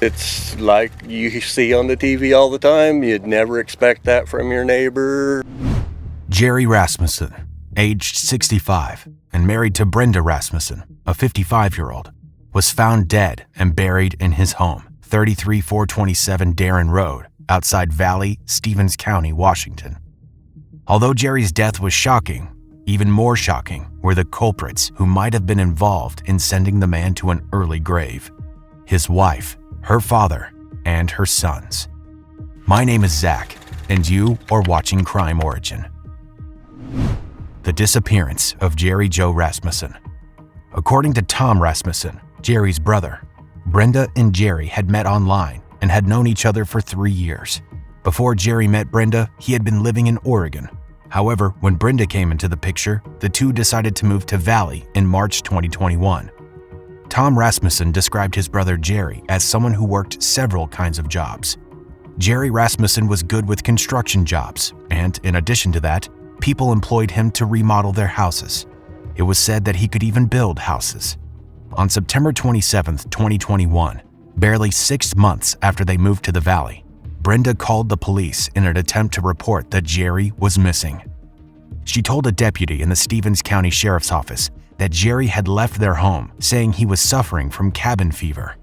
It's like you see on the TV all the time. You'd never expect that from your neighbor. Jerry Rasmussen, aged 65 and married to Brenda Rasmussen, a 55-year-old, was found dead and buried in his home, 33427 Darrin Road, outside Valley, Stevens County, Washington. Although Jerry's death was shocking, even more shocking were the culprits who might have been involved in sending the man to an early grave: his wife, her father, and her sons. My name is Zach, and you are watching Crime Origin. The disappearance of Jerry Joe Rasmussen. According to Tom Rasmussen, Jerry's brother, Brenda and Jerry had met online and had known each other for 3 years. Before Jerry met Brenda, he had been living in Oregon. However, when Brenda came into the picture, the two decided to move to Valley in March 2021. Tom Rasmussen described his brother Jerry as someone who worked several kinds of jobs. Jerry Rasmussen was good with construction jobs, and in addition to that, people employed him to remodel their houses. It was said that he could even build houses. On September 27, 2021, barely 6 months after they moved to the Valley, Brenda called the police in an attempt to report that Jerry was missing. She told a deputy in the Stevens County Sheriff's Office that Jerry had left their home, saying he was suffering from cabin fever.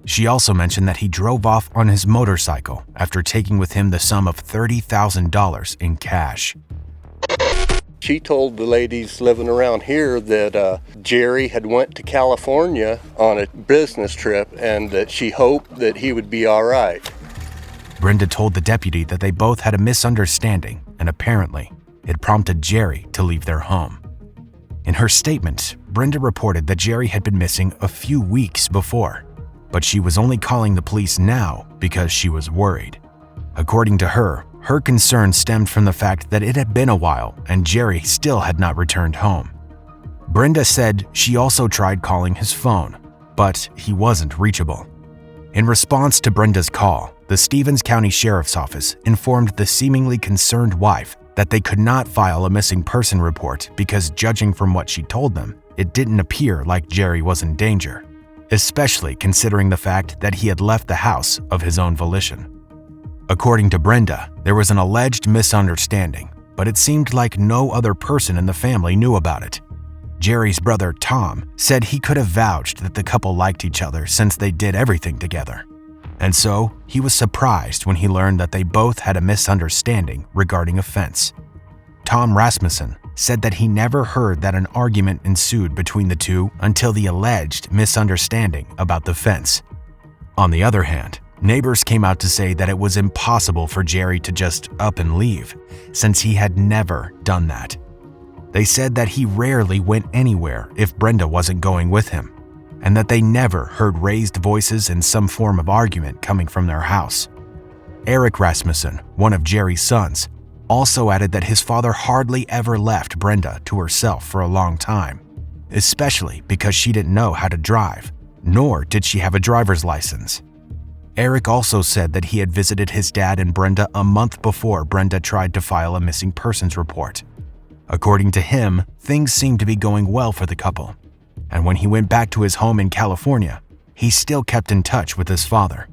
She also mentioned that he drove off on his motorcycle after taking with him the sum of $30,000 in cash. She told the ladies living around here that Jerry had went to California on a business trip and that she hoped that he would be all right. Brenda told the deputy that they both had a misunderstanding, and apparently, it prompted Jerry to leave their home. In her statement, Brenda reported that Jerry had been missing a few weeks before, but she was only calling the police now because she was worried. According to her, her concern stemmed from the fact that it had been a while and Jerry still had not returned home. Brenda said she also tried calling his phone, but he wasn't reachable. In response to Brenda's call, the Stevens County Sheriff's Office informed the seemingly concerned wife that they could not file a missing person report because, judging from what she told them, it didn't appear like Jerry was in danger, especially considering the fact that he had left the house of his own volition. According to Brenda, there was an alleged misunderstanding, but it seemed like no other person in the family knew about it. Jerry's brother, Tom, said he could have vouched that the couple liked each other since they did everything together. And so, he was surprised when he learned that they both had a misunderstanding regarding a fence. Tom Rasmussen said that he never heard that an argument ensued between the two until the alleged misunderstanding about the fence. On the other hand, neighbors came out to say that it was impossible for Jerry to just up and leave, since he had never done that. They said that he rarely went anywhere if Brenda wasn't going with him, and that they never heard raised voices in some form of argument coming from their house. Eric Rasmussen, one of Jerry's sons, also added that his father hardly ever left Brenda to herself for a long time, especially because she didn't know how to drive, nor did she have a driver's license. Eric also said that he had visited his dad and Brenda a month before Brenda tried to file a missing persons report. According to him, things seemed to be going well for the couple, and when he went back to his home in California, he still kept in touch with his father.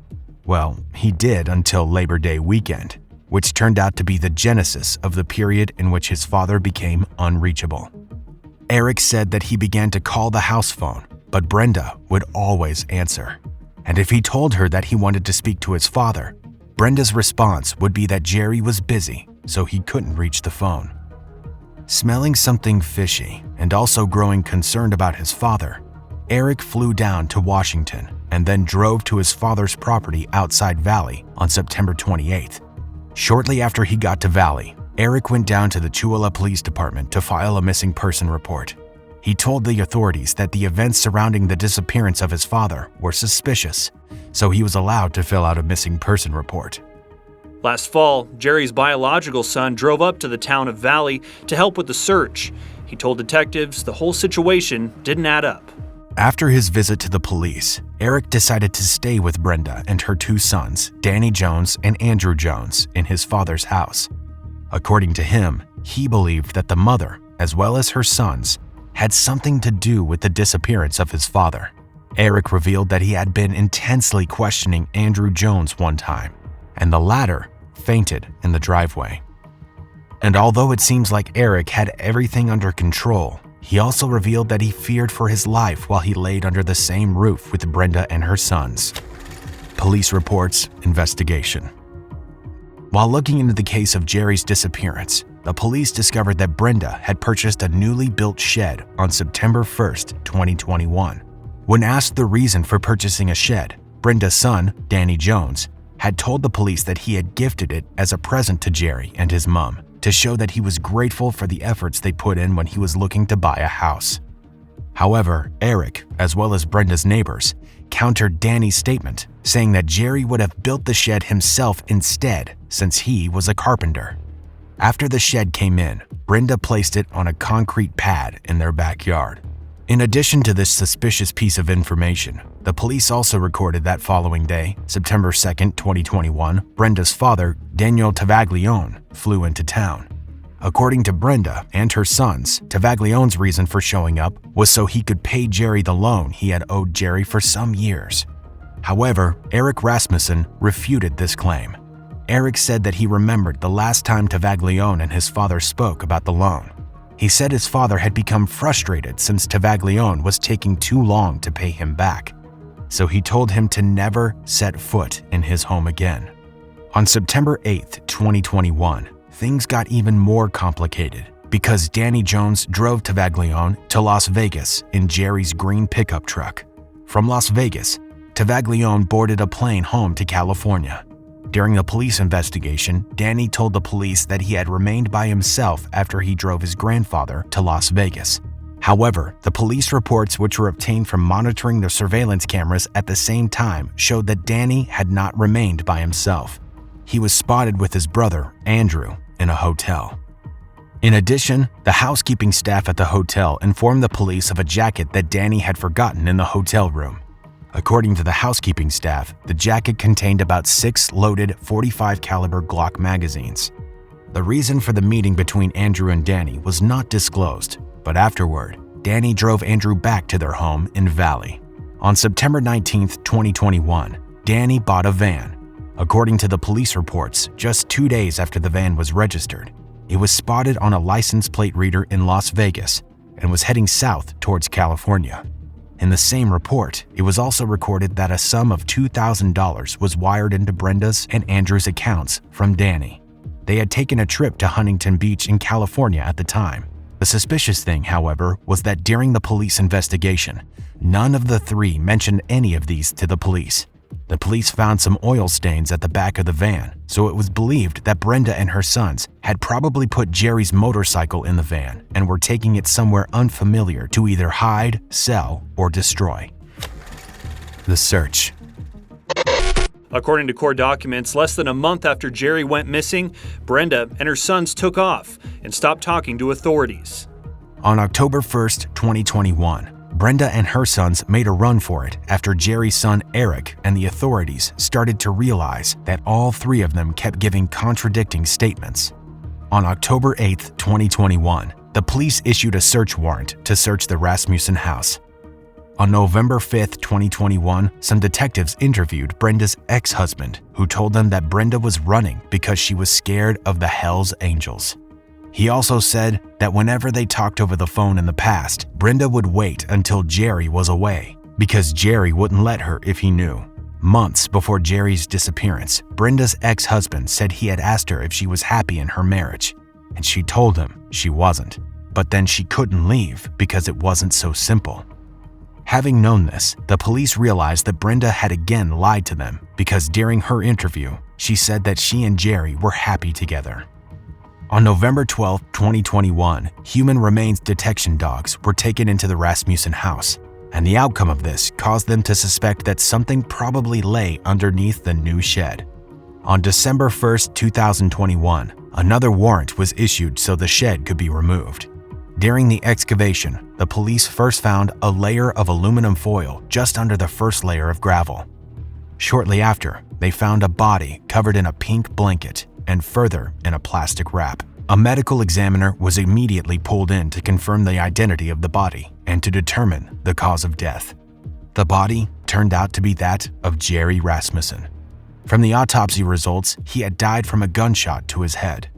Well, he did until Labor Day weekend, which turned out to be the genesis of the period in which his father became unreachable. Eric said that he began to call the house phone, but Brenda would always answer. And if he told her that he wanted to speak to his father, Brenda's response would be that Jerry was busy, so he couldn't reach the phone. Smelling something fishy and also growing concerned about his father, Eric flew down to Washington and then drove to his father's property outside Valley on September 28th. Shortly after he got to Valley, Eric went down to the Tooele Police Department to file a missing person report. He told the authorities that the events surrounding the disappearance of his father were suspicious, so he was allowed to fill out a missing person report. Last fall, Jerry's biological son drove up to the town of Valley to help with the search. He told detectives the whole situation didn't add up. After his visit to the police, Eric decided to stay with Brenda and her 2 sons, Danny Jones and Andrew Jones, in his father's house. According to him, he believed that the mother, as well as her sons, had something to do with the disappearance of his father. Eric revealed that he had been intensely questioning Andrew Jones one time, and the latter fainted in the driveway. And although it seems like Eric had everything under control, he also revealed that he feared for his life while he laid under the same roof with Brenda and her sons. Police reports investigation. While looking into the case of Jerry's disappearance, the police discovered that Brenda had purchased a newly built shed on September 1st, 2021. When asked the reason for purchasing a shed, Brenda's son, Danny Jones, had told the police that he had gifted it as a present to Jerry and his mom to show that he was grateful for the efforts they put in when he was looking to buy a house. However, Eric, as well as Brenda's neighbors, countered Danny's statement, saying that Jerry would have built the shed himself instead since he was a carpenter. After the shed came in, Brenda placed it on a concrete pad in their backyard. In addition to this suspicious piece of information, the police also recorded that following day, September 2nd, 2021, Brenda's father, Daniel Tavaglione, flew into town. According to Brenda and her sons, Tavaglione's reason for showing up was so he could pay Jerry the loan he had owed Jerry for some years. However, Eric Rasmussen refuted this claim. Eric said that he remembered the last time Tavaglione and his father spoke about the loan. He said his father had become frustrated since Tavaglione was taking too long to pay him back, so he told him to never set foot in his home again. On September 8th, 2021, things got even more complicated because Danny Jones drove Tavaglione to Las Vegas in Jerry's green pickup truck. From Las Vegas, Tavaglione boarded a plane home to California. During the police investigation, Danny told the police that he had remained by himself after he drove his grandfather to Las Vegas. However, the police reports which were obtained from monitoring the surveillance cameras at the same time showed that Danny had not remained by himself. He was spotted with his brother, Andrew, in a hotel. In addition, the housekeeping staff at the hotel informed the police of a jacket that Danny had forgotten in the hotel room. According to the housekeeping staff, the jacket contained about 6 loaded .45 caliber Glock magazines. The reason for the meeting between Andrew and Danny was not disclosed, but afterward, Danny drove Andrew back to their home in Valley. On September 19, 2021, Danny bought a van. According to the police reports, just 2 days after the van was registered, it was spotted on a license plate reader in Las Vegas and was heading south towards California. In the same report, it was also recorded that a sum of $2,000 was wired into Brenda's and Andrew's accounts from Danny. They had taken a trip to Huntington Beach in California at the time. The suspicious thing, however, was that during the police investigation, none of the three mentioned any of these to the police. The police found some oil stains at the back of the van, so it was believed that Brenda and her sons had probably put Jerry's motorcycle in the van and were taking it somewhere unfamiliar to either hide, sell, or destroy. The search. According to court documents, less than a month after Jerry went missing, Brenda and her sons took off and stopped talking to authorities. On October 1st, 2021, Brenda and her sons made a run for it after Jerry's son Eric and the authorities started to realize that all three of them kept giving contradicting statements. On October 8th, 2021, the police issued a search warrant to search the Rasmussen house. On November 5th, 2021, some detectives interviewed Brenda's ex-husband, who told them that Brenda was running because she was scared of the Hells Angels. He also said that whenever they talked over the phone in the past, Brenda would wait until Jerry was away because Jerry wouldn't let her if he knew. Months before Jerry's disappearance, Brenda's ex-husband said he had asked her if she was happy in her marriage, and she told him she wasn't. But then she couldn't leave because it wasn't so simple. Having known this, the police realized that Brenda had again lied to them because during her interview, she said that she and Jerry were happy together. On November 12, 2021, human remains detection dogs were taken into the Rasmussen house, and the outcome of this caused them to suspect that something probably lay underneath the new shed. On December 1, 2021, another warrant was issued so the shed could be removed. During the excavation, the police first found a layer of aluminum foil just under the first layer of gravel. Shortly after, they found a body covered in a pink blanket and further in a plastic wrap. A medical examiner was immediately pulled in to confirm the identity of the body and to determine the cause of death. The body turned out to be that of Jerry Rasmussen. From the autopsy results, he had died from a gunshot to his head.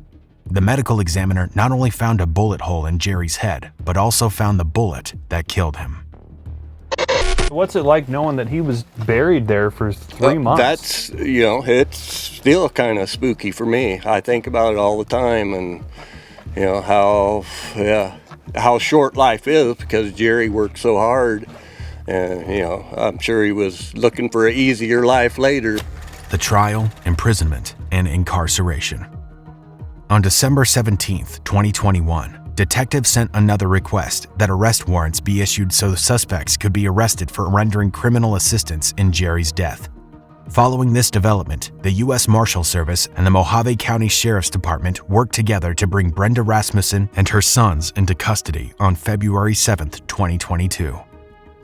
The medical examiner not only found a bullet hole in Jerry's head, but also found the bullet that killed him. What's it like knowing that he was buried there for 3 months? That's, it's still kind of spooky for me. I think about it all the time, and, how short life is, because Jerry worked so hard. And, I'm sure he was looking for an easier life later. The trial, imprisonment, and incarceration. On December 17, 2021, detectives sent another request that arrest warrants be issued so the suspects could be arrested for rendering criminal assistance in Jerry's death. Following this development, the U.S. Marshal Service and the Mojave County Sheriff's Department worked together to bring Brenda Rasmussen and her sons into custody on February 7, 2022.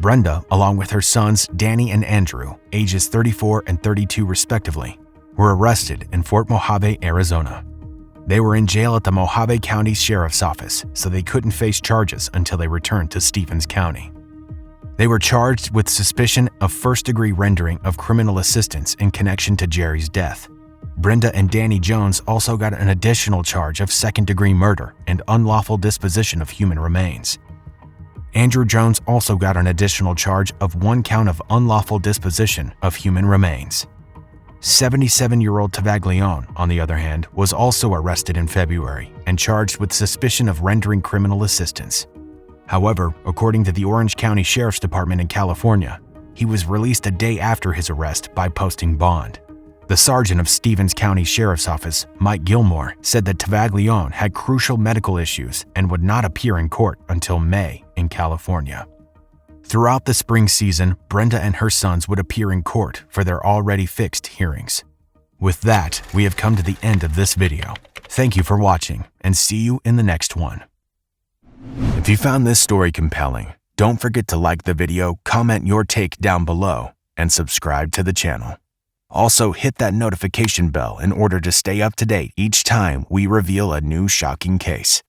Brenda, along with her sons Danny and Andrew, ages 34 and 32 respectively, were arrested in Fort Mojave, Arizona. They were in jail at the Mojave County Sheriff's Office, so they couldn't face charges until they returned to Stevens County. They were charged with suspicion of first-degree rendering of criminal assistance in connection to Jerry's death. Brenda and Danny Jones also got an additional charge of second-degree murder and unlawful disposition of human remains. Andrew Jones also got an additional charge of 1 count of unlawful disposition of human remains. 77-year-old Tavaglione, on the other hand, was also arrested in February and charged with suspicion of rendering criminal assistance. However, according to the Orange County Sheriff's Department in California, he was released a day after his arrest by posting bond. The sergeant of Stevens County Sheriff's Office, Mike Gilmore, said that Tavaglione had crucial medical issues and would not appear in court until May in California. Throughout the spring season, Brenda and her sons would appear in court for their already fixed hearings. With that, we have come to the end of this video. Thank you for watching, and see you in the next one. If you found this story compelling, don't forget to like the video, comment your take down below, and subscribe to the channel. Also, hit that notification bell in order to stay up to date each time we reveal a new shocking case.